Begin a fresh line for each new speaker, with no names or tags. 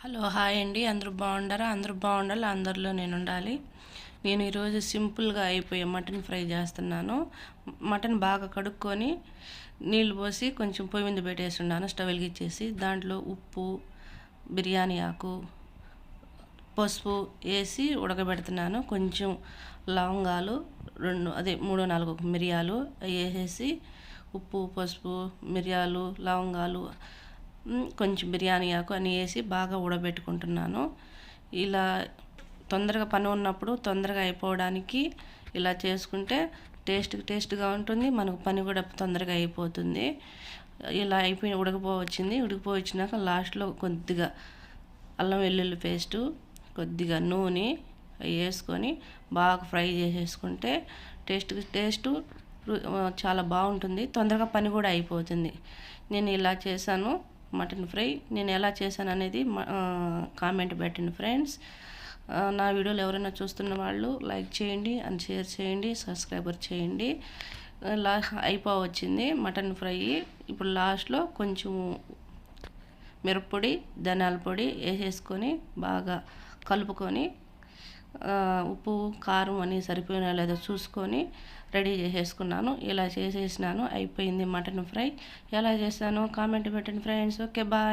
Hello hi అండి. అందరూ బాగుండారా? అందరూ బాగుండాలి, అందరిలో నేను ఉండాలి. నేను ఈరోజు సింపుల్గా అయిపోయే మటన్ ఫ్రై చేస్తున్నాను. మటన్ బాగా కడుక్కొని నీళ్ళు పోసి కొంచెం పొయ్యి మీద పెట్టేసి ఉన్నాను, స్టవ్ వెలిగించేసి. దాంట్లో ఉప్పు, బిర్యానీ ఆకు, పసుపు వేసి ఉడకబెడుతున్నాను. కొంచెం లవంగాలు మూడు నాలుగు మిరియాలు వేసేసి, ఉప్పు, పసుపు, మిరియాలు, లవంగాలు, కొంచెం బిర్యానీ ఆకు అని వేసి బాగా ఉడకబెట్టుకుంటున్నాను. ఇలా తొందరగా పని ఉన్నప్పుడు తొందరగా అయిపోవడానికి ఇలా చేసుకుంటే టేస్ట్గా ఉంటుంది. మనకు పని కూడా తొందరగా అయిపోతుంది. ఇలా అయిపోయి ఉడికిపోవచ్చినాక లాస్ట్లో కొద్దిగా అల్లం వెల్లుల్లి పేస్టు, కొద్దిగా నూనె వేసుకొని బాగా ఫ్రై చేసేసుకుంటే టేస్ట్ చాలా బాగుంటుంది. తొందరగా పని కూడా అయిపోతుంది. నేను ఇలా చేశాను మటన్ ఫ్రై. నేను ఎలా చేశాను అనేది కామెంట్ పెట్టండి ఫ్రెండ్స్. నా వీడియోలు ఎవరైనా చూస్తున్న వాళ్ళు లైక్ చేయండి అండ్ షేర్ చేయండి, సబ్స్క్రైబర్ చేయండి. అయిపోవచ్చింది మటన్ ఫ్రై. ఇప్పుడు లాస్ట్లో కొంచెం మిరప్పొడి, ధనియాల పొడి వేసేసుకొని బాగా కలుపుకొని ఉప్పు, కారం అని సరిపోయినా లేదో చూసుకొని రెడీ చేసేసుకున్నాను. ఇలా చేసేసినాను, అయిపోయింది మటన్ ఫ్రై. ఎలా చేశాను కామెంట్ పెట్టండి ఫ్రెండ్స్. Okay, bye.